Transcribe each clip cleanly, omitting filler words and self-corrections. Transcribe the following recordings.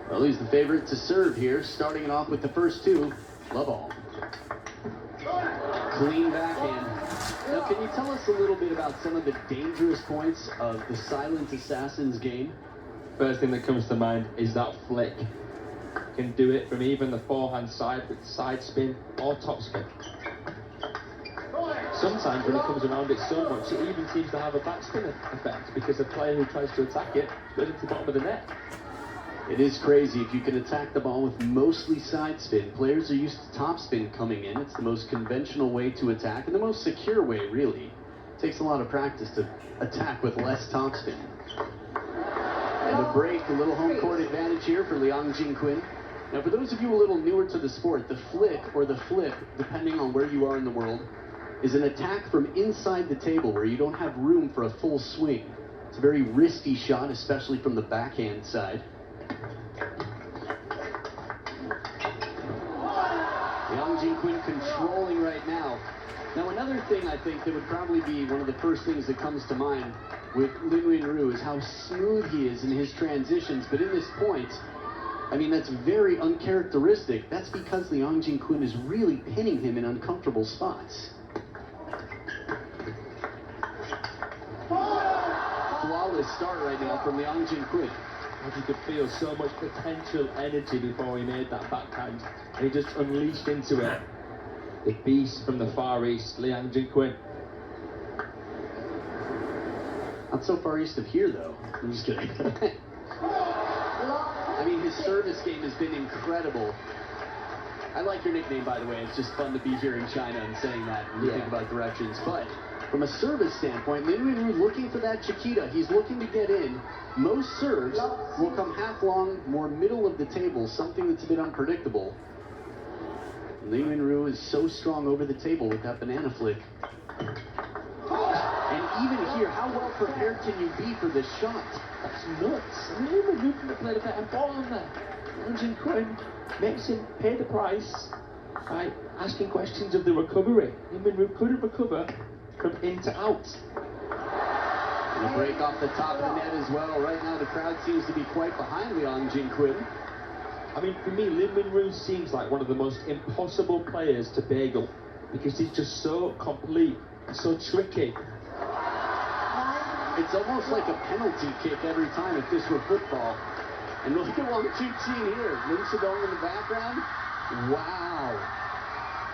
Well, he's the favorite to serve here, starting it off with the first two. Love all. Clean backhand. Now, can you tell us a little bit about some of the dangerous points of the silent assassin's game? First thing that comes to mind is that flick. Can do it from even the forehand side with side spin or top spin. Sometimes when it comes around it so much, it even seems to have a backspin effect because the player who tries to attack it goes into the bottom of the net. It is crazy. If you can attack the ball with mostly side spin, players are used to top spin coming in. It's the most conventional way to attack and the most secure way, really. It takes a lot of practice to attack with less top spin. And a break, a little home court advantage here for Liang Jingquin. Now, for those of you a little newer to the sport, the flick or the flip, depending on where you are in the world, is an attack from inside the table where you don't have room for a full swing. It's a very risky shot, especially from the backhand side. Liang Jingquin controlling right now. Now, another thing I think that would probably be one of the first things that comes to mind with Lin Yun Ju is how smooth he is in his transitions. But in this point, I mean, that's very uncharacteristic. That's because Liang Jingquin is really pinning him in uncomfortable spots. Flawless start right now from Liang Jingquin. As you could feel so much potential energy before he made that backhand, and he just unleashed into it. The beast from the Far East, Liang Jingquin. Not so far east of here, though. I'm just kidding. I mean, his service game has been incredible. I like your nickname, by the way. It's just fun to be here in China and saying that when you think about directions. But from a service standpoint, Lin Yun Ju looking for that Chiquita. He's looking to get in. Most serves will come half long, more middle of the table, something that's a bit unpredictable. Lin Yun Ju is so strong over the table with that banana flick. And even here, how well prepared can you be for this shot? That's nuts. Lin Yun Ju couldn't have played a better ball on there. Liang Jingquin makes him pay the price by asking questions of the recovery. Lin Yun Ju couldn't recover from in to out. And a break off the top of the net as well. Right now, the crowd seems to be quite behind Liang Jingquin. I mean, for me, Lin Yun Ju seems like one of the most impossible players to bagel because he's just so complete, so tricky. It's almost like a penalty kick every time if this were football. And look at Wang Chuqin here. Lin Yun in the background. Wow.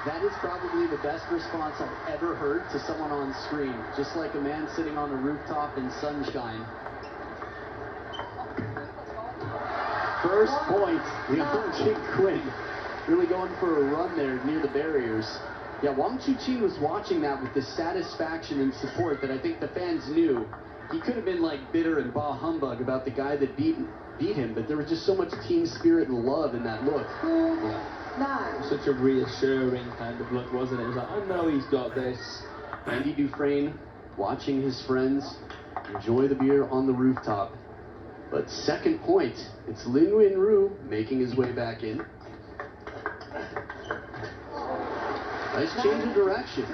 That is probably the best response I've ever heard to someone on screen. Just like a man sitting on a rooftop in sunshine. First point, Liang Jingquin really going for a run there near the barriers. Yeah, Wang Chuqin was watching that with the satisfaction and support that I think the fans knew. He could have been like bitter and bah humbug about the guy that beat him, but there was just so much team spirit and love in that look. Yeah. Such a reassuring kind of look, wasn't it? It was like, I know he's got this. Andy Dufresne watching his friends enjoy the beer on the rooftop. But second point, it's Lin Yun Ju making his way back in. Nice change of direction.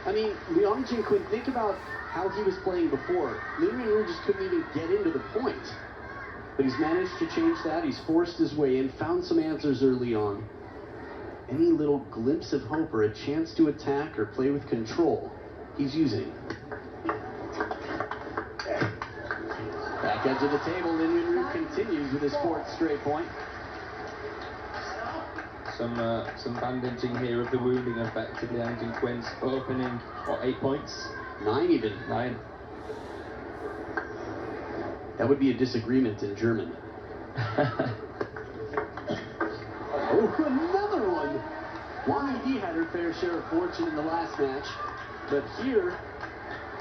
I mean, Liang Jingquin, think about how he was playing before. Lin Yun Ju just couldn't even get into the point. But he's managed to change that. He's forced his way in, found some answers early on. Any little glimpse of hope or a chance to attack or play with control, he's using. Back edge of the table, Lin Yun Ju continues with his fourth straight point. Some bandaging here of the wounding effect of Liang Jingquin's opening, 8 points? 9 even. 9. That would be a disagreement in German. Oh, another one! Wang Yi had her fair share of fortune in the last match, but here,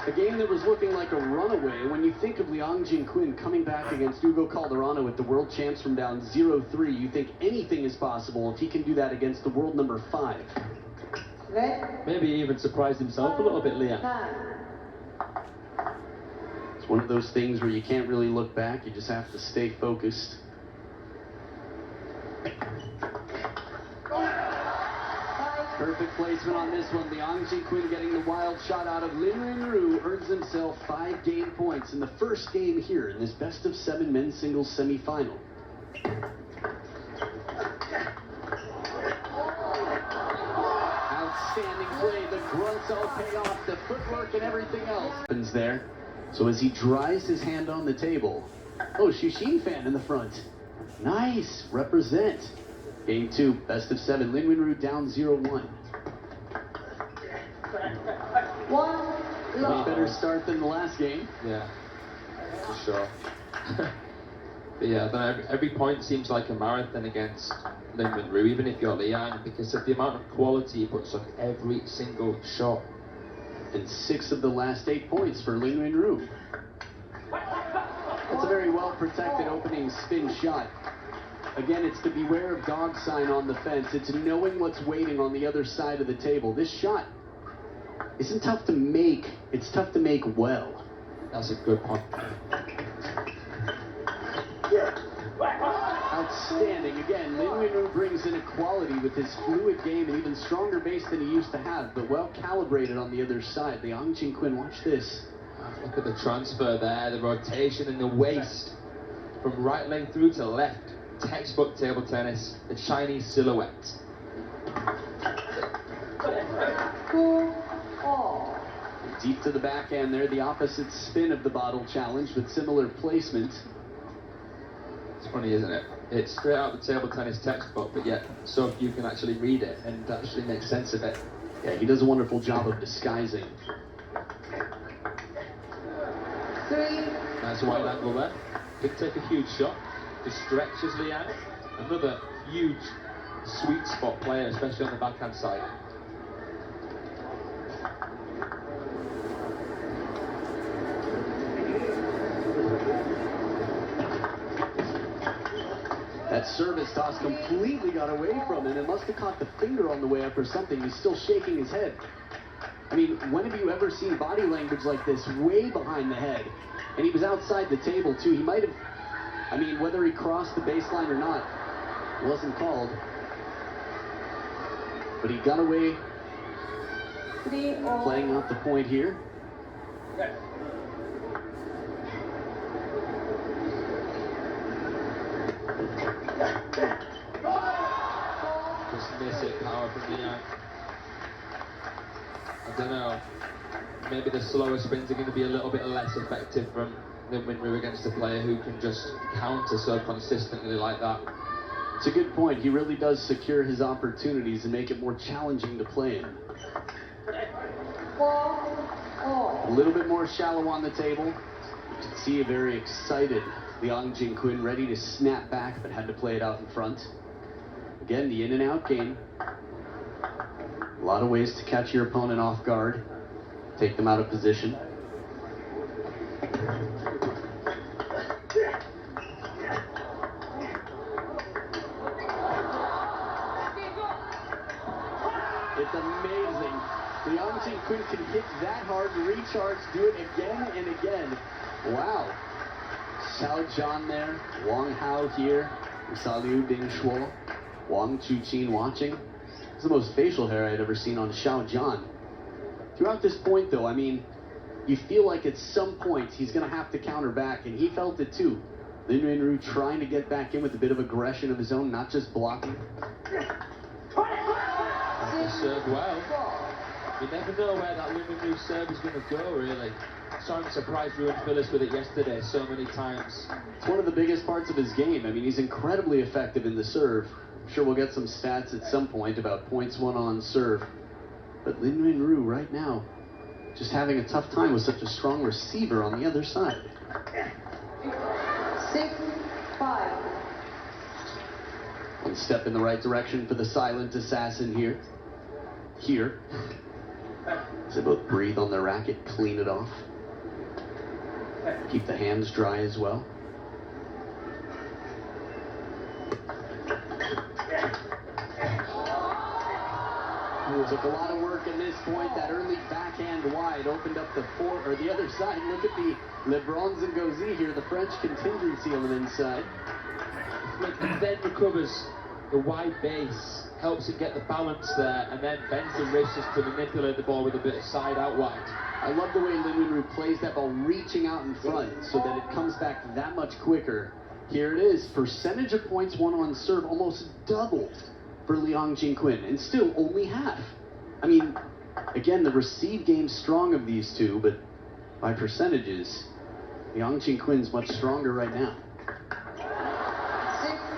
a game that was looking like a runaway. When you think of Liang Jingquin coming back against Hugo Calderano with the world champs from down 0-3, you think anything is possible if he can do that against the world number 5. Maybe he even surprised himself a little bit, Liang. It's one of those things where you can't really look back, you just have to stay focused. Perfect placement on this one. Liang Jingquin getting the wild shot out of Lin Yun Ju, earns himself 5 game points in the first game here in this best of 7 men's singles semifinal. grunts all pay off, the footwork and everything else happens there. So as he dries his hand on the table, oh, Shushin fan in the front. Nice, represent. Game 2, best of 7. Lin Yun Ju down 0-1. Much better start than the last game. Yeah, for sure. But yeah, I don't know, every point seems like a marathon against Lin Yun Ju, even if you're Liang, because of the amount of quality he puts on every single shot. And 6 of the last 8 points for Lin Yun Ju. That's a very well protected opening spin shot. Again, it's the beware of dog sign on the fence. It's knowing what's waiting on the other side of the table. This shot isn't tough to make. It's tough to make well. That's a good point. Outstanding. Again, Lin Yun Ju brings in a quality with his fluid game and even stronger base than he used to have, but well calibrated on the other side. Liang Jingquin, watch this. Look at the transfer there, the rotation in the waist from right leg through to left. Textbook table tennis, the Chinese silhouette. Deep to the backhand there, the opposite spin of the bottle challenge with similar placement. It's funny, isn't it? It's straight out of the table tennis textbook, but yet so few can actually read it and actually make sense of it. Yeah, he does a wonderful job of disguising. Nice wide angle there. Didn't take a huge shot. Just stretches Liang. Another huge sweet spot player, especially on the backhand side. That service toss completely got away from him. It must have caught the finger on the way up or something. He's still shaking his head. I mean, when have you ever seen body language like this way behind the head? And he was outside the table, too. He might have, I mean, whether he crossed the baseline or not, wasn't called. But he got away playing out the point here. Just miss it, power from Liang. I don't know. Maybe the slower spins are going to be a little bit less effective from Lin Yun Ju against a player who can just counter so consistently like that. It's a good point. He really does secure his opportunities and make it more challenging to play him. A little bit more shallow on the table. You can see a very excited Liang Jingquin, ready to snap back, but had to play it out in front. Again, the in and out game. A lot of ways to catch your opponent off guard, take them out of position. It's amazing. Liang Jingquin can hit that hard, recharge, do it again and again. Wow. Xiao Zhan there, Wang Hao here, Liu Bing Shuo, Wang Chuqin watching. It's the most facial hair I'd ever seen on Xiao Zhan. Throughout this point, though, I mean, you feel like at some point he's going to have to counter back, and he felt it too. Lin Yun Ju trying to get back in with a bit of aggression of his own, not just blocking. Served well. You never know where that Lin Yun Ju serve is going to go, really. So I'm surprised Ruin Phyllis with it yesterday so many times. It's one of the biggest parts of his game. I mean, he's incredibly effective in the serve. I'm sure we'll get some stats at some point about points won on serve. But Lin Yun Ju right now, just having a tough time with such a strong receiver on the other side. 6-5. One step in the right direction for the silent assassin here. As they both breathe on their racket, clean it off. Keep the hands dry as well. Took a lot of work in this point. That early backhand wide opened up the other side. Look at the Lebrons and Gauzy here, the French contingency on the men's side. And then recovers the wide base, helps it get the balance there, and then bends the wrists to manipulate the ball with a bit of side out wide. I love the way Lin Yun Ju plays that ball, reaching out in front so that it comes back that much quicker. Here it is, percentage of points won on serve almost doubled for Liang Jingquin, and still only half. I mean, Again, the receive game's strong of these two, but by percentages, Liang Qinquin's much stronger right now.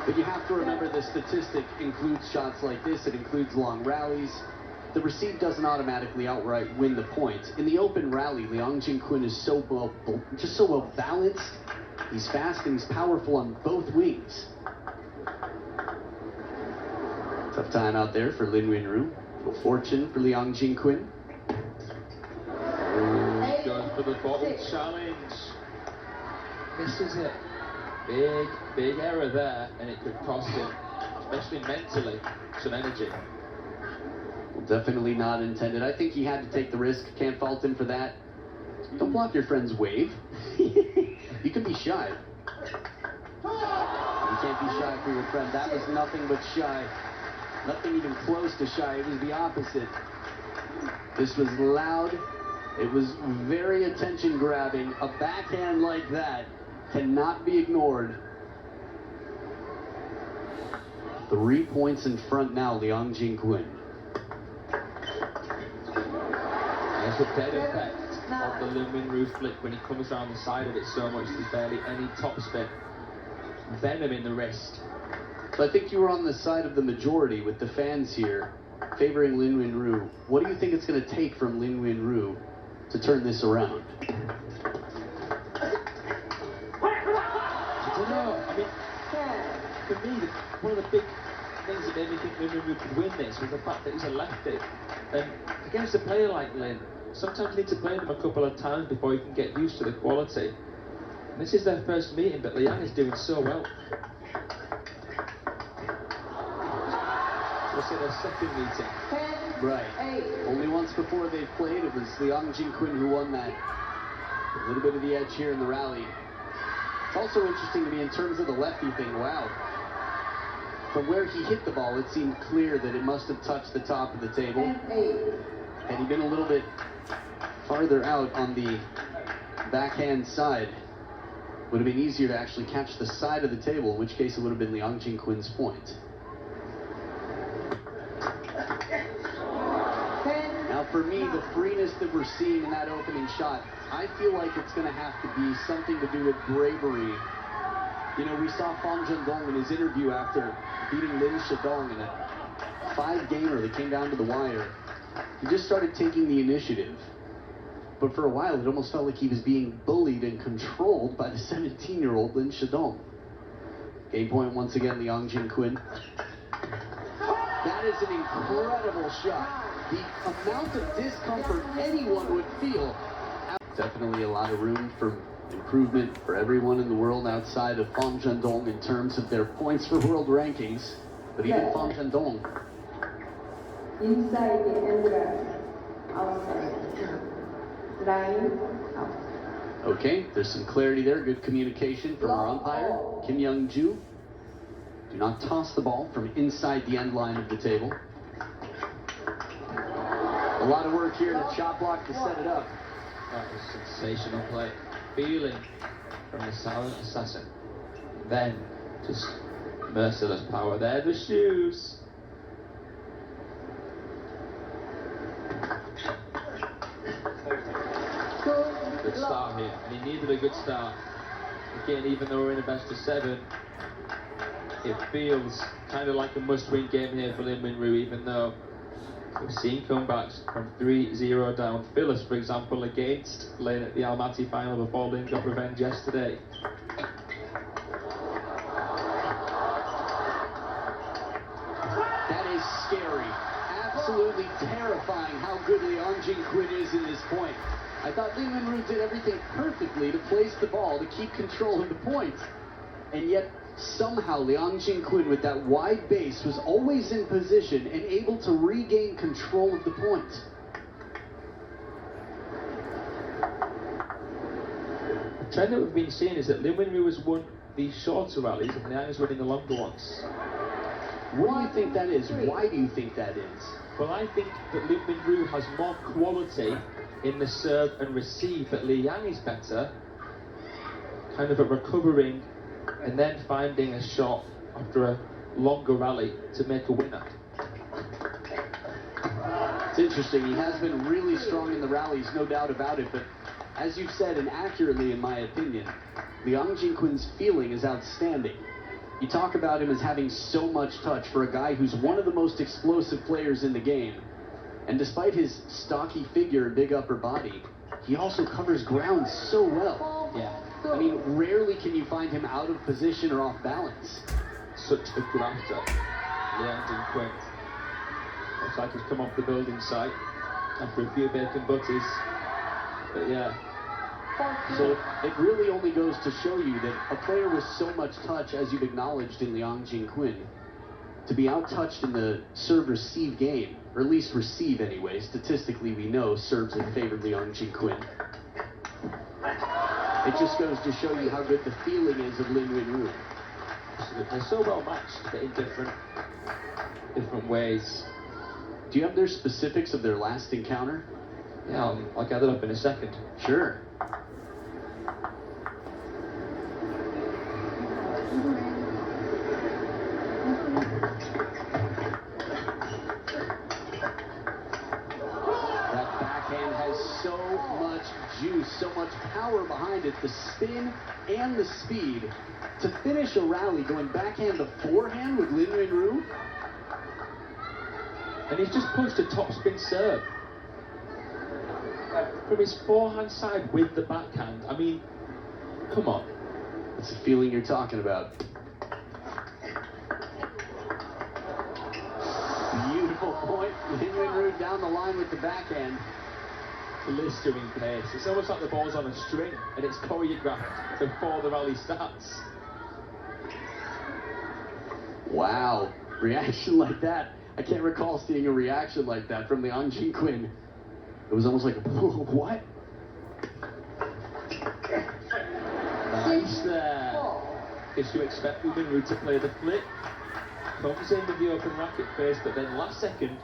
But you have to remember the statistic includes shots like this. It includes long rallies. The receive doesn't automatically outright win the point. In the open rally, Liang Qinquin is so well balanced. He's fast and he's powerful on both wings. Tough time out there for Lin Yun Ju. No fortune for Liang Qinquin. Going for the bottle challenge. Misses it. Big error there, and it could cost him, especially mentally, some energy. Well, definitely not intended. I think he had to take the risk. Can't fault him for that. Don't block your friend's wave. You can be shy. You can't be shy for your friend. That was nothing but shy. Nothing even close to shy. It was the opposite. This was loud. It was very attention-grabbing. A backhand like that cannot be ignored. 3 points in front now, Liang Qinquin. There's a dead effect of the Lin Yun Ju flick when he comes around the side of it so much there's barely any topspin. Venom in the wrist. So I think you were on the side of the majority with the fans here, favoring Lin Yun Ju. What do you think it's going to take from Lin Yun Ju to turn this around? I don't know. I mean, for me, one of the big things that made me think Lin Yun Ju could win this was the fact that he's a lefty. And against a player like Lin, sometimes you need to play them a couple of times before you can get used to the quality. And this is their first meeting, but Liang is doing so well. We'll say their second meeting. Right. Only once before they've played, it was Liang Qinquin who won that. A little bit of the edge here in the rally. It's also interesting to me in terms of the lefty thing. Wow. From where he hit the ball, it seemed clear that it must have touched the top of the table. Had he been a little bit farther out on the backhand side, would have been easier to actually catch the side of the table, in which case it would have been Liang Qinquin's point. Now for me, the freeness that we're seeing in that opening shot, I feel like it's going to have to be something to do with bravery. You know, we saw Fan Zhendong in his interview after beating Lin Shidong in a 5-gamer that came down to the wire. He just started taking the initiative. But for a while, it almost felt like he was being bullied and controlled by the 17-year-old Lin Shidong. Game point once again, Liang Qinquin. That is an incredible shot. The amount of discomfort anyone would feel. Definitely a lot of room for improvement for everyone in the world outside of Fan Zhendong in terms of their points for world rankings. But even Fan Zhendong. Inside the envelope, outside. Line out. Okay, there's some clarity there. Good communication from our umpire, Lin Yun Ju. Do not toss the ball from inside the end line of the table. A lot of work here in a chop block to set it up. That was sensational play. Feeling from the silent assassin. Then, just merciless power. There, the shoes. Good start here, and he needed a good start. Again, even though we're in a best of 7, it feels kind of like a must-win game here for Lin Yun Ju, even though we've seen comebacks from 3-0 down. Phyllis, for example, against Lin at the Almaty final before Lin got revenge yesterday. That is scary. Absolutely terrifying how good Liang Qinquin is in this point. I thought Lin Yun Ju did everything perfectly to place the ball, to keep control of the points. And yet, somehow Liang Qinquin with that wide base was always in position and able to regain control of the point. The trend that we've been seeing is that Lin Yun Ju has won these shorter rallies and Liang is winning the longer ones. What do you think that is? Why do you think that is? Well, I think that Lin Yun Ju has more quality in the serve and receive, but Liang is better kind of at recovering and then finding a shot after a longer rally to make a winner. It's interesting. He has been really strong in the rallies, no doubt about it. But as you've said, and accurately in my opinion, Liang Jinquin's feeling is outstanding. You talk about him as having so much touch for a guy who's one of the most explosive players in the game. And despite his stocky figure and big upper body, he also covers ground so well. Yeah. I mean, rarely can you find him out of position or off balance. Such a grafter, Liang Jinquin. Looks like he's come off the building site after a few bacon butties. But yeah. So it really only goes to show you that a player with so much touch, as you've acknowledged in Liang Jinquin, to be out-touched in the serve-receive game, or at least receive anyway, statistically we know serves in favor of Liang Jinquin. It just goes to show you how good the feeling is of Lin Yun Ju. They're so well matched, but in different ways. Do you have their specifics of their last encounter? Yeah, I'll gather it up in a second. Sure. That backhand has so much juice, so much power behind it, the spin and the speed. To finish a rally going backhand to forehand with Lin Yun Ju. And he's just punched a topspin serve from his forehand side with the backhand. I mean, come on. That's the feeling you're talking about. Beautiful point. Lin Yun Ju down the line with the backhand. Blistering pace. It's almost like the ball's on a string and it's choreographed before the rally starts. Wow. Reaction like that. I can't recall seeing a reaction like that from Liang Jinquin. It was almost like, what? Nice there. Guess you expect Lin Yun Ju to play the flip. Comes in with the open racket face, but then last second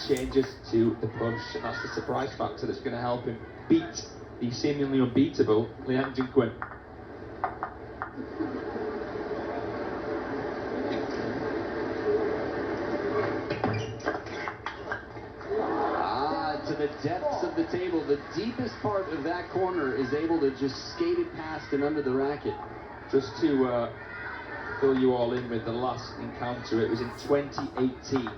changes to the push. And that's the surprise factor that's going to help him beat the seemingly unbeatable Liang Jinquin. To the depths of the table, the deepest part of that corner is able to just skate it past and under the racket. Just to fill you all in with the last encounter, it was in 2018.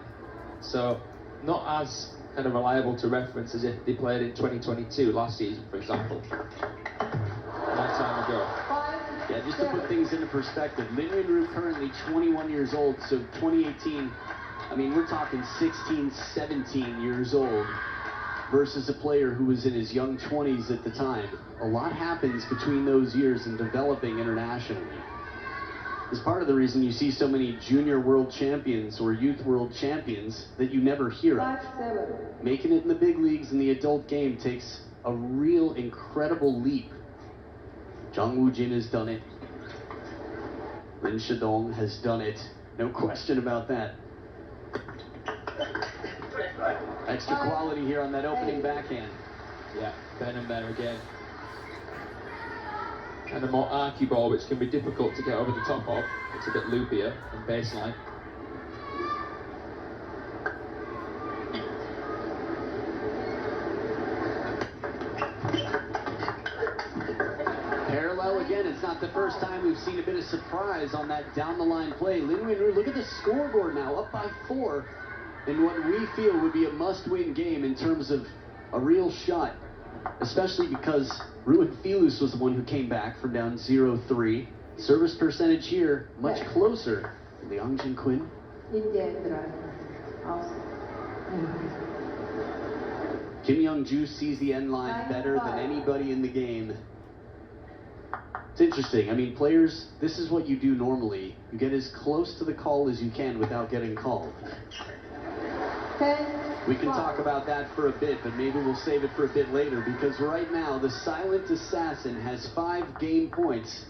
So not as kind of reliable to reference as if they played in 2022 last season, for example. A long time ago. Yeah, just to put things into perspective, Lin Yun Ju currently 21 years old, so 2018, I mean, we're talking 16, 17 years old. Versus a player who was in his young 20s at the time. A lot happens between those years in developing internationally. It's part of the reason you see so many junior world champions or youth world champions that you never hear of. Making it in the big leagues in the adult game takes a real incredible leap. Zhang Wujin has done it. Lin Shidong has done it. No question about that. Extra quality here on that opening backhand. Yeah, Ben and Ben again. And a more archy ball, which can be difficult to get over the top of. It's a bit loopier and baseline. Parallel again, it's not the first time we've seen a bit of surprise on that down-the-line play. Lin Yun Ju, look at the scoreboard now, up by 4. In what we feel would be a must-win game in terms of a real shot, especially because Ruben Filus was the one who came back from down 0-3. Service percentage here much closer to Liang Jinquin. Kim Young-ju sees the end line better than anybody in the game. It's interesting. I mean, players, this is what you do normally. You get as close to the call as you can without getting called. We can talk about that for a bit, but maybe we'll save it for a bit later, because right now the silent assassin has 5 game points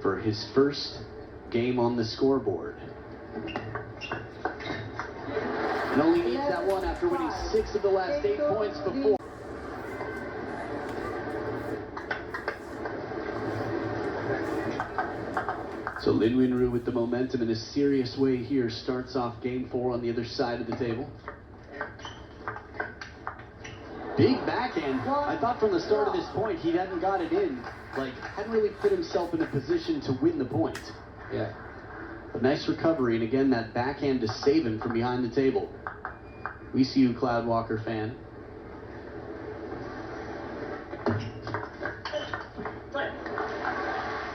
for his first game on the scoreboard. And only needs that one after winning 6 of the last 8 points before. So Lin Yun Ju with the momentum in a serious way here starts off game 4 on the other side of the table. Big backhand. I thought from the start of this point he hadn't got it in. Like, hadn't really put himself in a position to win the point. Yeah. A nice recovery, and again, that backhand to save him from behind the table. We see you, Cloudwalker fan.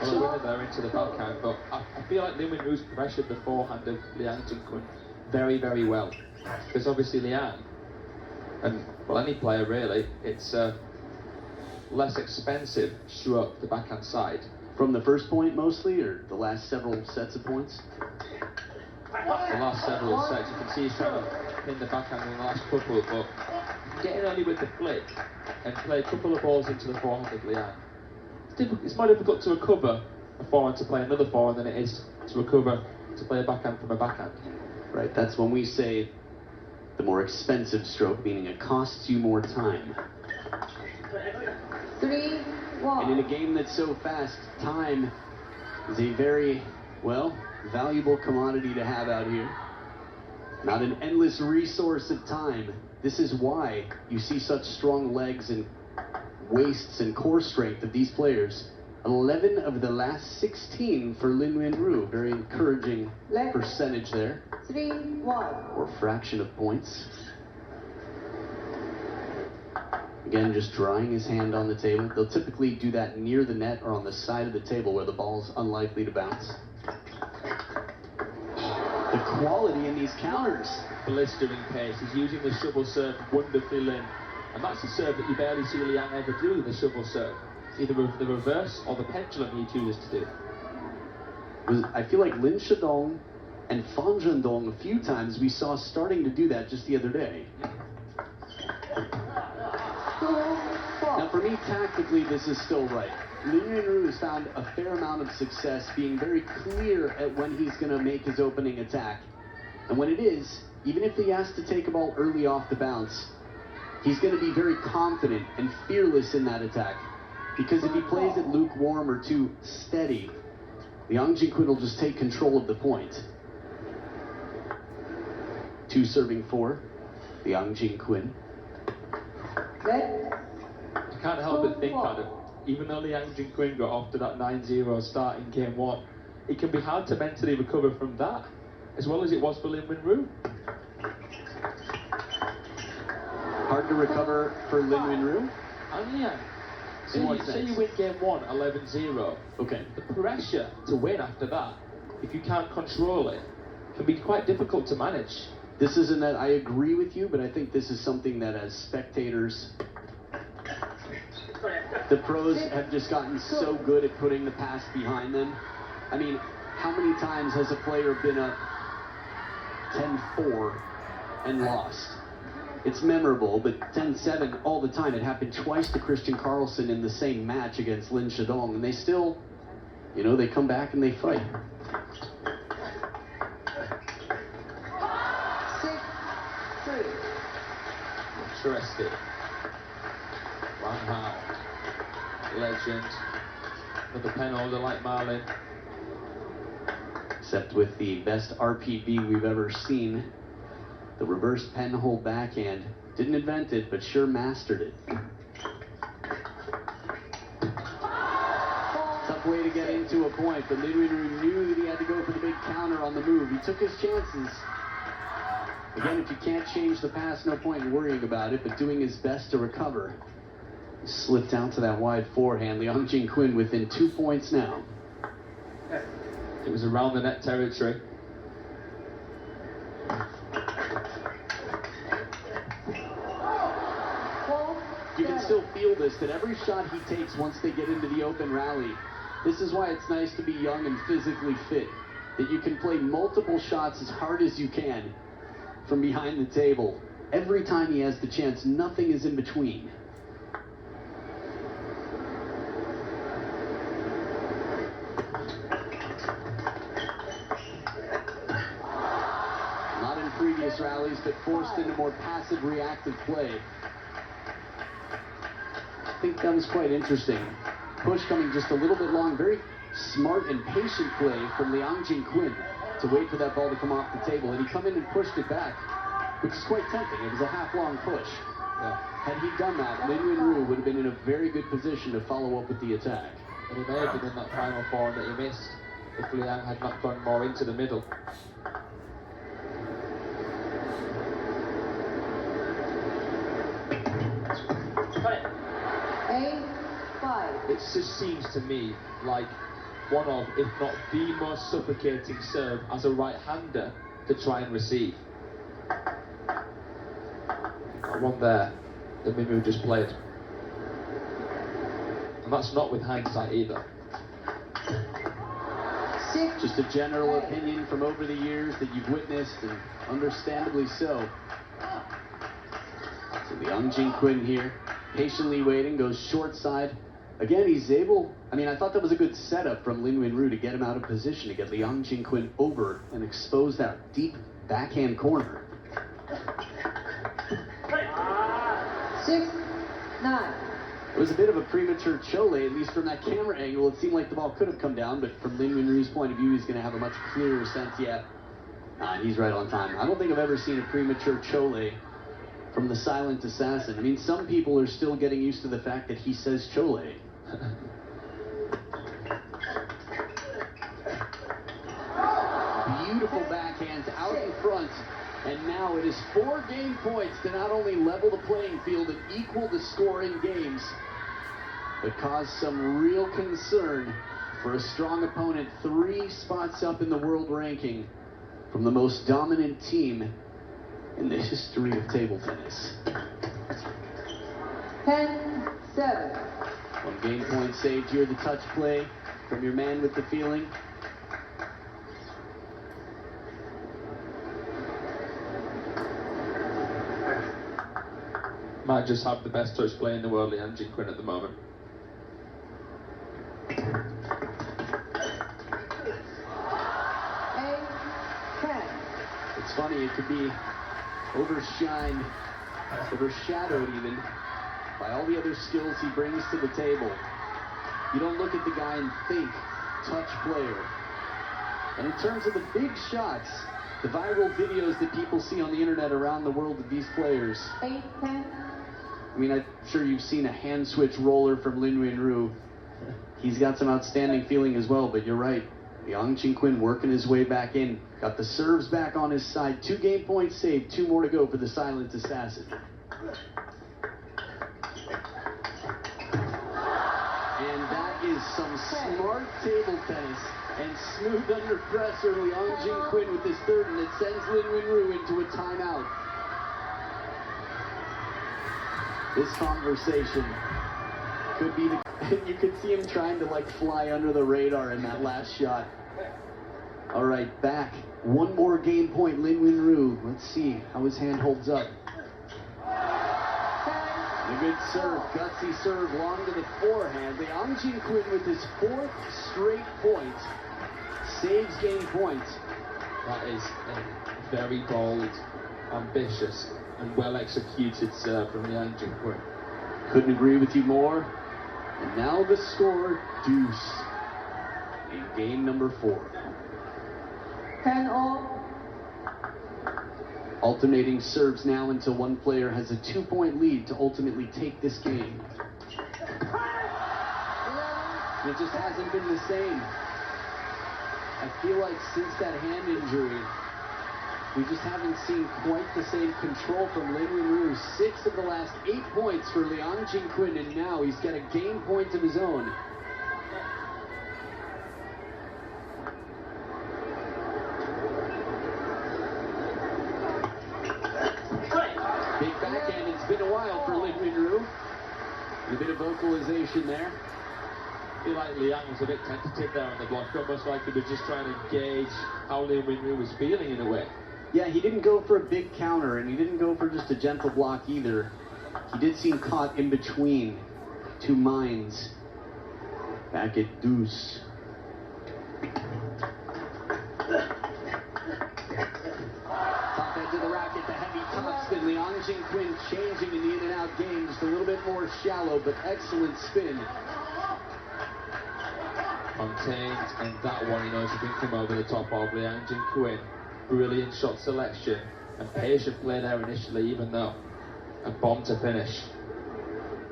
Well, the winner there into the backhand, but I feel like Lin Yun Ju's pressured the forehand of Liang Jingquan very, very well. Because obviously Liang, and well, any player really, it's less expensive stroke the backhand side. From the first point mostly, or the last several sets of points? The last several sets, you can see he's trying to pin the backhand in the last couple, but getting early with the flick and play a couple of balls into the forehand of Liang. It's more difficult to recover a forehand to play another forehand than it is to recover to play a backhand from a backhand. Right, that's when we say the more expensive stroke, meaning it costs you more time. 3-1. And in a game that's so fast, time is a very, well, valuable commodity to have out here. Not an endless resource of time. This is why you see such strong legs and waists and core strength of these players. 11 of the last 16 for Lin Yun Ju. Very encouraging percentage there. 3-1. Or fraction of points. Again, just drawing his hand on the table. They'll typically do that near the net or on the side of the table where the ball's unlikely to bounce. The quality in these counters. Blistering pace. He's using the shovel serve wonderfully, Lin. And that's a serve that you barely see Liang ever do, the shovel serve. Either the reverse or the pendulum he chooses to do. I feel like Lin Shidong and Fan Zhendong, a few times we saw starting to do that just the other day. Now for me, tactically, this is still right. Lin Yun Ju has found a fair amount of success being very clear at when he's going to make his opening attack. And when it is, even if he has to take a ball early off the bounce, he's going to be very confident and fearless in that attack. Because if he plays it lukewarm or too steady, Liang Jingquan will just take control of the point. 2 serving 4, Liang Jingquan. I can't help but think, Adam, even though Liang Jingquan got off to that 9-0 start in game 1, it can be hard to mentally recover from that, as well as it was for Lin Yun Ju. Hard to recover for Lin Yun Ju? And Liang. Say you win game 1, 11-0. Okay. The pressure to win after that, if you can't control it, can be quite difficult to manage. This isn't that I agree with you, but I think this is something that as spectators, the pros have just gotten so good at putting the past behind them. I mean, how many times has a player been up 10-4 and lost? It's memorable, but 10-7 all the time. It happened twice to Christian Carlsen in the same match against Lin Shidong, and they still, you know, they come back and they fight. 6-3. Interesting. Wang Hao. Legend. Another pen holder like Marlin. Except with the best RPB we've ever seen. The reverse pen hold backhand. Didn't invent it, but sure mastered it. Tough way to get into a point, but Lin Yun Ju knew that he had to go for the big counter on the move. He took his chances. Again, if you can't change the past, no point in worrying about it, but doing his best to recover. He slipped out to that wide forehand. Liang Jingquan within 2 points now. It was around the net territory. You can still feel this, that every shot he takes once they get into the open rally, this is why it's nice to be young and physically fit, that you can play multiple shots as hard as you can from behind the table. Every time he has the chance, nothing is in between. Not in previous rallies, but forced into more passive, reactive play. I think that was quite interesting. Push coming just a little bit long. Very smart and patient play from Liang Jingquan to wait for that ball to come off the table. And he come in and pushed it back, which is quite tempting. It was a half-long push. Had he done that, Lin Yun Ju would have been in a very good position to follow up with the attack. And he may have been in that final form that he missed if Liang had not gone more into the middle. 8-5. It just seems to me like one of, if not the most suffocating serve as a right-hander to try and receive. That one there that Min Woo just played. And that's not with hindsight either. 6. Just a general opinion from over the years that you've witnessed, and understandably so. So Liang Jingquin here, patiently waiting, goes short side. Again, he's able, I thought that was a good setup from Lin Yun Ju to get him out of position, to get Liang Jingquin over and expose that deep backhand corner. 6-9. It was a bit of a premature chole, at least from that camera angle. It seemed like the ball could have come down, but from Lin Yun Ju's point of view, he's going to have a much clearer sense. He's right on time. I don't think I've ever seen a premature chole from the silent assassin. Some people are still getting used to the fact that he says chole. Beautiful backhands out in front. And now it is 4 game points to not only level the playing field and equal the score in games, but cause some real concern for a strong opponent 3 spots up in the world ranking from the most dominant team in the history of table tennis. 10-7. 1 game point saved here, the touch play from your man with the feeling. Might just have the best touch play in the world, Liang Jingquin, at the moment. 8-10. It's funny, it could be overshadowed even by all the other skills he brings to the table. You don't look at the guy and think touch player. And in terms of the big shots, the viral videos that people see on the internet around the world of these players, 8-10. I'm sure you've seen a hand switch roller from Lin Yun Ju. He's got some outstanding feeling as well, but you're right. Liang Jingquin working his way back in. Got the serves back on his side. 2 game points saved. 2 more to go for the silent assassin. And that is some smart table tennis. And smooth under pressure, Liang Jingquin with his third, and it sends Lin Yun Ju into a timeout. This conversation could be the... You could see him trying to fly under the radar in that last shot. All right, back. 1 more game point, Lin Yun Ju. Let's see how his hand holds up. A good serve, gutsy serve, long to the forehand. Liang Jingquin with his 4th straight point. Saves game points. That is a very bold, ambitious, and well-executed serve from Liang Jingquin. Couldn't agree with you more. And now the score, deuce, in game number 4. 10-all. Alternating serves now until one player has a 2-point lead to ultimately take this game. It just hasn't been the same. I feel like since that hand injury, we just haven't seen quite the same control from Lin Yun Ju. 6 of the last 8 points for Liang Jingquin, and now he's got a game point of his own. Big backhand, it's been a while for Lin Yun Ju. A bit of vocalization there. I feel like Liang was a bit tentative there on the block, almost like he was just trying to gauge how Lin Yun Ju was feeling in a way. Yeah, he didn't go for a big counter, and he didn't go for just a gentle block either. He did seem caught in between 2 minds. Back at deuce. Top edge of the racket, the heavy topspin. Liang Jingquin changing in the in and out game, just a little bit more shallow, but excellent spin. Contained, and that one he knows he can come over the top of. Liang Jingquin, brilliant shot selection and patient play there initially, even though A bomb to finish.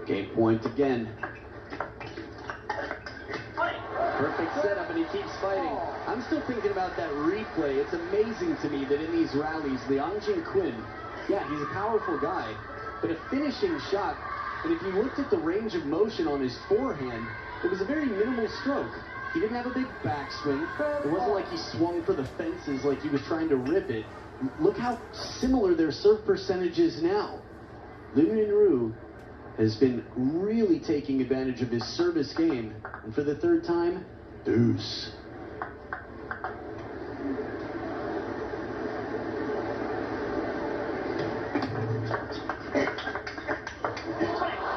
Game point again. Perfect setup, and he keeps fighting. I'm still thinking about that replay. It's amazing to me that in these rallies, Liang Jin-Quinn, yeah, he's a powerful guy, but a finishing shot, and if you looked at the range of motion on his forehand, it was a very minimal stroke. He didn't have a big backswing. It wasn't like he swung for the fences like he was trying to rip it. Look how similar their serve percentage is now. Lin Yun Ju has been really taking advantage of his service game, and for the third time, deuce.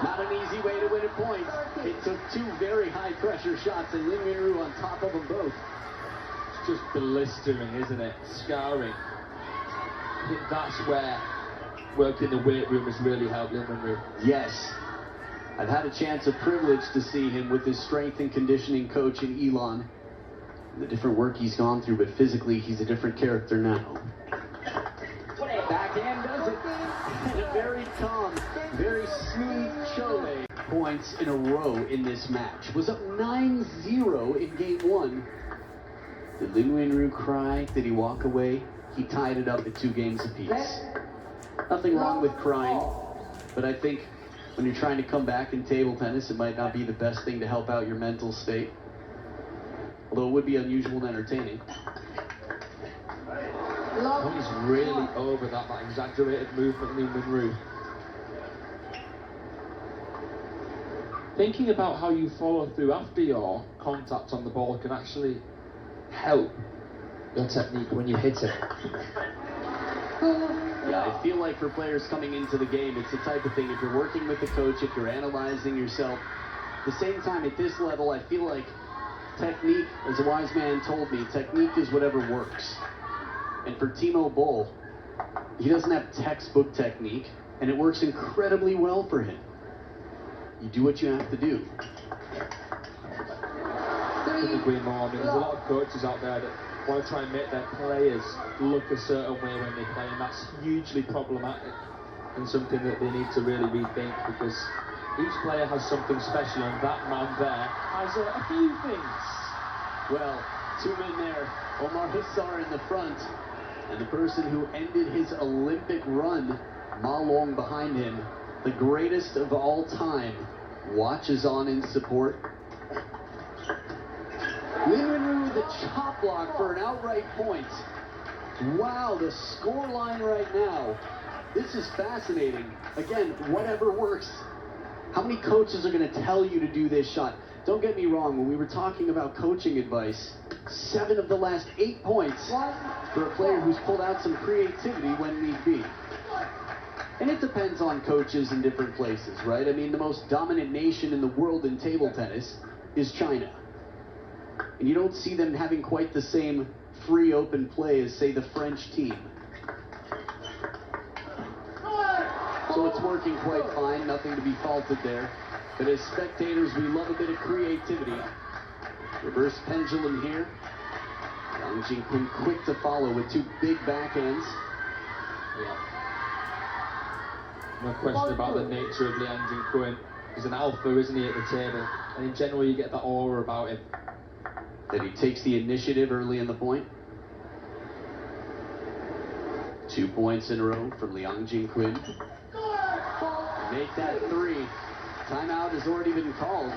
Not an easy way to win a point. It took two very high-pressure shots, and Lin Yun Ju on top of them both. It's just blistering, isn't it? Scarring. I think that's where working the weight room has really helped Lin Yun Ju. Yes. I've had a chance, a privilege to see him with his strength and conditioning coach in Elon. The different work he's gone through, but physically he's a different character now. Backhand does it. And a very calm, very smooth Chole. Points in a row in this match. Was up 9-0 in game one. Did Lin Yun Ju cry? Did he walk away? He tied it up at 2 games apiece. Nothing wrong with crying, but I think when you're trying to come back in table tennis, it might not be the best thing to help out your mental state. Although it would be unusual and entertaining. He's really over that exaggerated movement, Lin Yun Ju. Thinking about how you follow through after your contact on the ball can actually help your technique when you hit it. Yeah, I feel like for players coming into the game, it's the type of thing, if you're working with the coach, if you're analyzing yourself, at the same time, at this level, I feel like technique, as a wise man told me, technique is whatever works. And for Timo Boll, he doesn't have textbook technique, and it works incredibly well for him. You do what you have to do. Couldn't agree more. I mean, there's a lot of coaches out there that want to try and make their players look a certain way when they play, and that's hugely problematic and something that they need to really rethink, because each player has something special, and that man there has a few things. Well, 2 men there. Omar Hassar in the front, and the person who ended his Olympic run, Ma Long behind him, the greatest of all time, watches on in support. Lin Yun Ju with a chop block for an outright point. Wow, the score line right now. This is fascinating. Again, whatever works. How many coaches are going to tell you to do this shot? Don't get me wrong, when we were talking about coaching advice, 7 of the last 8 points for a player who's pulled out some creativity when need be. And it depends on coaches in different places, right? I mean, the most dominant nation in the world in table tennis is China. And you don't see them having quite the same free open play as, say, the French team. So it's working quite fine, nothing to be faulted there. But as spectators, we love a bit of creativity. Reverse pendulum here. Liang Jin-Quinn quick to follow with 2 big backhands. Yeah. No question about the nature of Liang Jin-Quinn. He's an alpha, isn't he, at the table? And in general, you get that aura about him. That he takes the initiative early in the point. 2 points in a row from Liang Jin-Quinn. Make that 3. Timeout has already been called.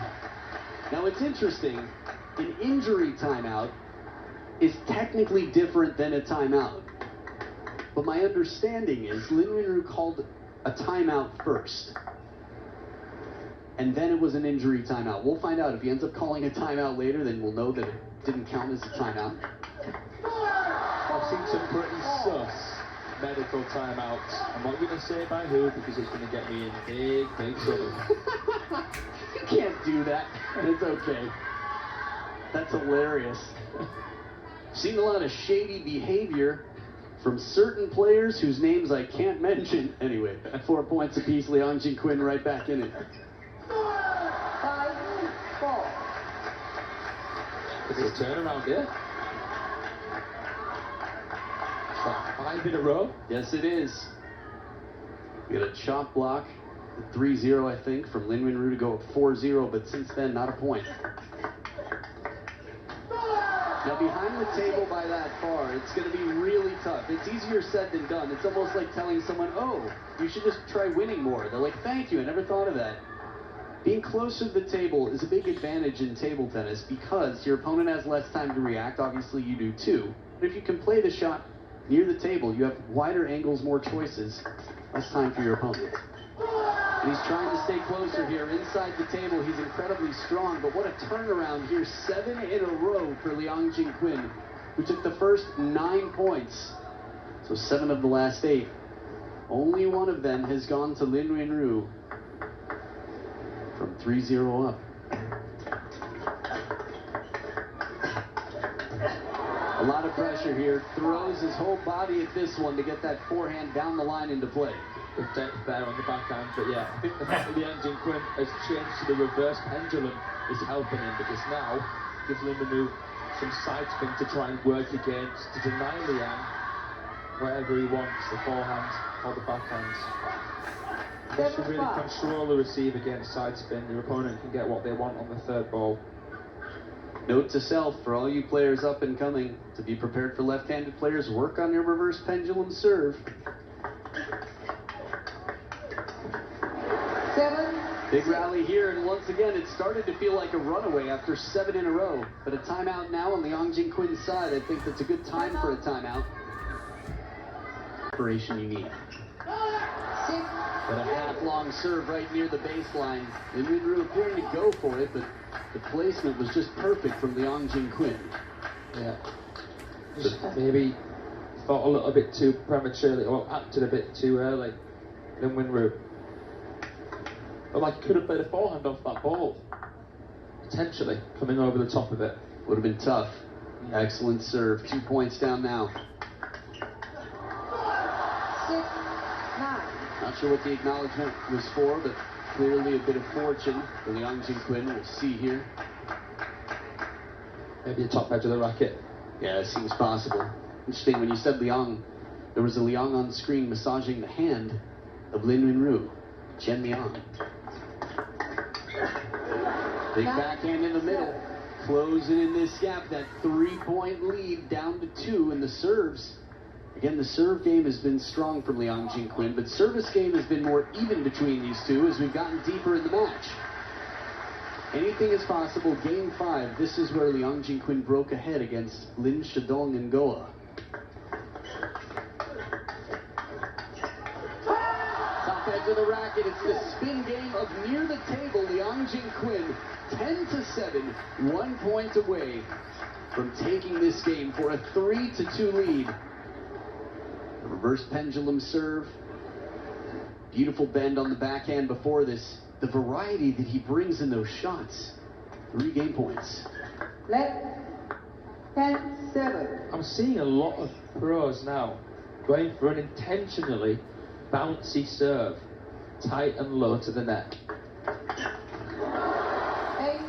Now it's interesting, an injury timeout is technically different than a timeout. But my understanding is Lin Yun Ju called a timeout first. And then it was an injury timeout. We'll find out. If he ends up calling a timeout later, then we'll know that it didn't count as a timeout. I've seen some pretty sus medical timeouts. I'm not going to say by who, because it's going to get me in big trouble. You can't do that. It's okay. That's hilarious. Seen a lot of shady behavior from certain players whose names I can't mention. Anyway, 4 points apiece. Liang Jin-Quinn right back in it. 5-4. It's a turnaround here. It's like 5 in a row. Yes, it is. We had a chop block, 3-0, I think, from Lin Yun Ju to go up 4-0, but since then, not a point. Now, behind the table by that far, it's going to be really tough. It's easier said than done. It's almost like telling someone, oh, you should just try winning more. They're like, thank you, I never thought of that. Being closer to the table is a big advantage in table tennis because your opponent has less time to react. Obviously, you do too. But if you can play the shot near the table, you have wider angles, more choices, less time for your opponent. And he's trying to stay closer here. Inside the table, he's incredibly strong, but what a turnaround here. 7 in a row for Liang Jingquin, who took the first 9 points. So 7 of the last 8. Only one of them has gone to Lin Yun Ju from 3-0 up. A lot of pressure here. Throws his whole body at this one to get that forehand down the line into play. Good depth there on the backhand, but yeah, I think the fact that Liang Jingquin has changed to the reverse pendulum is helping him because now gives Lin Yun Ju some side spin to try and work against, to deny Liang wherever he wants, the forehand or the backhand. Once you really control the receive against side spin, your opponent can get what they want on the third ball. Note to self, for all you players up and coming, to be prepared for left-handed players, work on your reverse pendulum serve. 7. Big rally here, and once again, it started to feel like a runaway after 7 in a row. But a timeout now on Liang Jingquin's side. I think that's a good time for a timeout. Preparation you need. 6. But a half-long serve right near the baseline. Lin Yun Ju appearing to go for it, but the placement was just perfect from Liang Jingquin. Yeah. Just maybe thought a little bit too prematurely, or acted a bit too early. Lin Yun Ju. But like, he could have played a forehand off that ball. Potentially, coming over the top of it. Would have been tough. Excellent serve. 2 points down now. 6. 9. Not sure what the acknowledgement was for, but clearly a bit of fortune for Liang Jingquin. We'll see here. Maybe the top edge of the racket. Yeah, it seems possible. Interesting, when you said Liang, there was a Liang on screen massaging the hand of Lin Yun Ju. Chen Liang. Big backhand in the middle. Closing in this gap, that 3-point lead down to 2 in the serves. Again, the serve game has been strong from Liang Jingquin, but service game has been more even between these two as we've gotten deeper in the match. Anything is possible. Game 5, this is where Liang Jingquin broke ahead against Lin Shidong and Goa. Top edge of the racket, it's the spin game of near the table. Liang Jingquin, 10-7, 1 point away from taking this game for a 3-2 lead. The reverse pendulum serve. Beautiful bend on the backhand before this. The variety that he brings in those shots. 3 game points. Left. 10-7. I'm seeing a lot of pros now going for an intentionally bouncy serve, tight and low to the net. 8.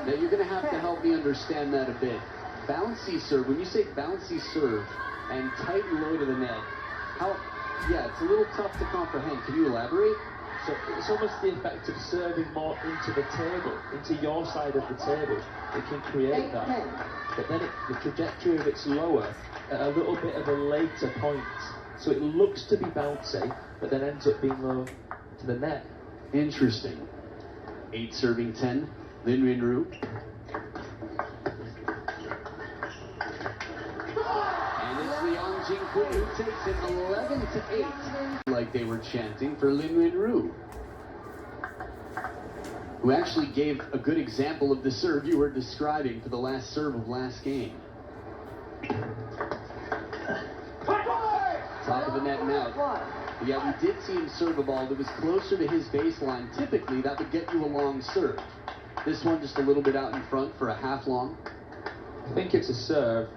Now you're going to have to help me understand that a bit. Bouncy serve, when you say bouncy serve and tight and low to the net, yeah, it's a little tough to comprehend. Can you elaborate? So it's almost the effect of serving more into the table, into your side of the table. It can create that. But then the trajectory of it's lower at a little bit of a later point. So it looks to be bouncy, but then ends up being low to the net. Interesting. 8 serving 10. Lin Yun Ju. And it's Liang Jingquin who takes it 11-8. Like they were chanting for Lin Yun Ju, who actually gave a good example of the serve you were describing for the last serve of last game. Top of the net and out. Yeah, we did see him serve a ball that was closer to his baseline. Typically, that would get you a long serve. This one just a little bit out in front for a half long. I think it's a serve,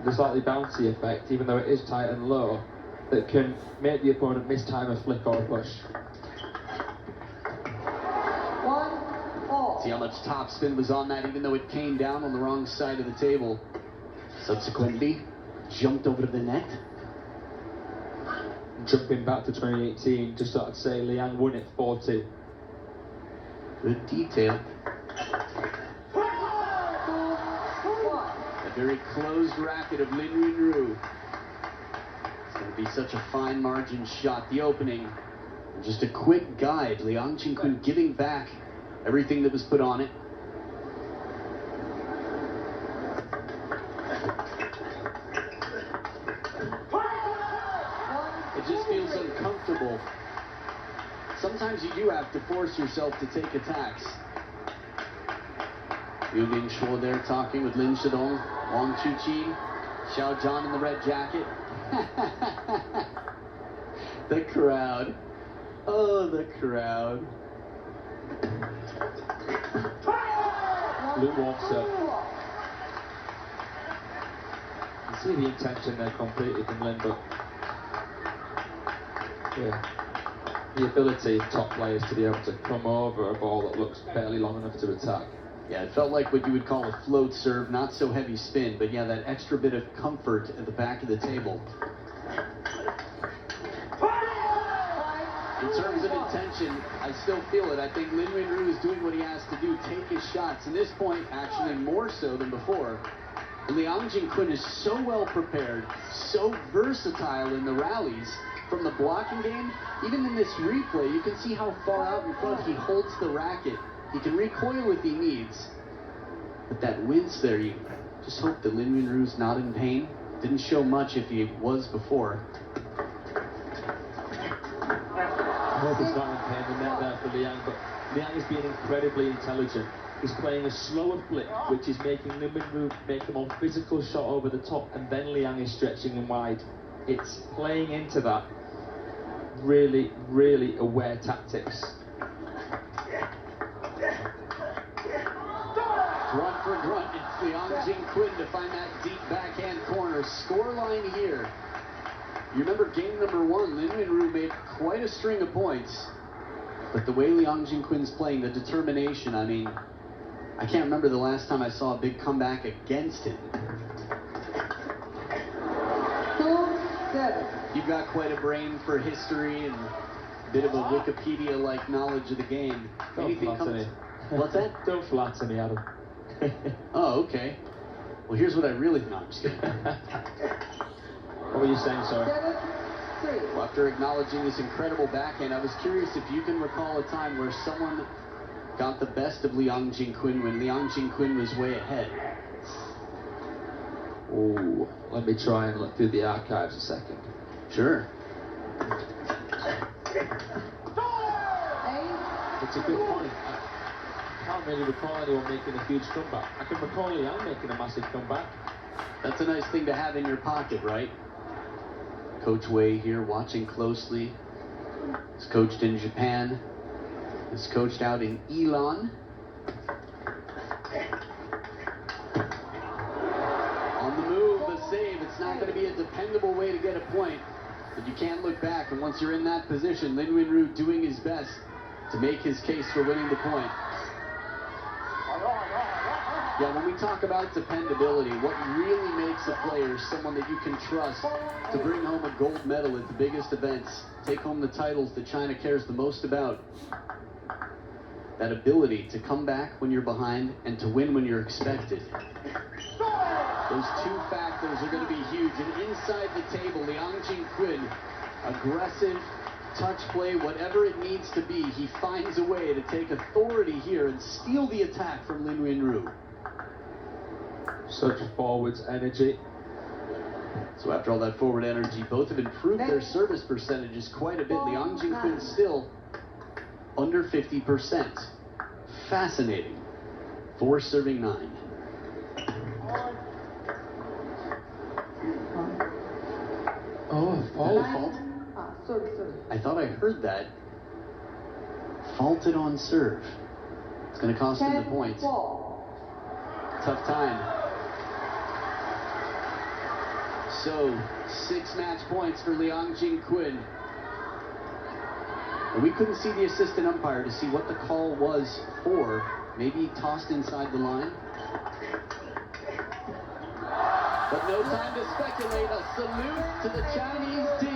the slightly bouncy effect, even though it is tight and low, that can make the opponent mistime a flick or a push. 1-all. See how much topspin was on that, even though it came down on the wrong side of the table. Subsequently, jumped over to the net. Jumping back to 2018, just thought I'd say Liang won it 4-2. Good detail. 2-1. A very closed racket of Lin Yun Ju. It's going to be such a fine margin shot. The opening, and just a quick guide. Liang Qingqun giving back everything that was put on it. It just feels uncomfortable. Sometimes you do have to force yourself to take attacks. Yu Bingshuo there talking with Lin Shidong, Wang Chuqi, Xiao Zhan in the red jacket. The crowd. Oh, the crowd. Luke walks up. You see the intention there completely from Lin, but yeah, the ability of top players to be able to come over a ball that looks barely long enough to attack. Yeah, it felt like what you would call a float serve, not so heavy spin, but yeah, that extra bit of comfort at the back of the table. In terms of intention, I still feel it. I think Lin Yun Ju is doing what he has to do, take his shots. And this point, actually more so than before. Liang Qingqun is so well prepared, so versatile in the rallies. From the blocking game, even in this replay, you can see how far out in front he holds the racket. He can recoil if he needs. But that wince there, you just hope that Lin Yun Ju's not in pain. Didn't show much if he was before. I hope he's not in pain. The net there for Liang, but Liang is being incredibly intelligent. He's playing a slower flick, which is making Lin Yun Ju make a more physical shot over the top, and then Liang is stretching him wide. It's playing into that really, really aware tactics. Grunt for grunt, it's Liang Qingqun to find that deep backhand corner. Scoreline here. You remember game number 1, Lin Yun Ju made quite a string of points. But the way Liang Qingqun's playing, the determination, I mean, I can't remember the last time I saw a big comeback against him. 2-7. You've got quite a brain for history and a bit of a Wikipedia-like knowledge of the game. Don't flatter me. What's that? Don't flatter me, Adam. Oh, okay. Well, here's what I really... No, I'm just kidding. What were you saying, sorry? 7-3. Well, after acknowledging this incredible backhand, I was curious if you can recall a time where someone got the best of Liang Qingqun when Liang Qingqun was way ahead. Oh, let me try and look through the archives a second. Sure. 8. It's a good point. I can't really recall anyone making a huge comeback. I can recall Liang making a massive comeback. That's a nice thing to have in your pocket, right? Coach Wei here watching closely. He's coached in Japan. He's coached out in Elon. On the move, the save. It's not going to be a dependable way to get a point, but you can't look back. And once you're in that position, Lin Yun Ju doing his best to make his case for winning the point. Yeah, when we talk about dependability, what really makes a player someone that you can trust to bring home a gold medal at the biggest events, take home the titles that China cares the most about. That ability to come back when you're behind and to win when you're expected. Those two factors are going to be huge. And inside the table, Liang Qingqun, aggressive, touch play, whatever it needs to be, he finds a way to take authority here and steal the attack from Lin Yun Ju. Such forwards energy. So after all that forward energy, both have improved their service percentages quite a bit. Liang Qingqun still under 50%. Fascinating. 4 serving 9. Oh, fault. Sorry. I thought I heard that. Faulted on serve. It's going to cost him the point. 10-4. Tough time. So, 6 match points for Liang Qingqun. And we couldn't see the assistant umpire to see what the call was for. Maybe he tossed inside the line. But no time to speculate. A salute to the Chinese team.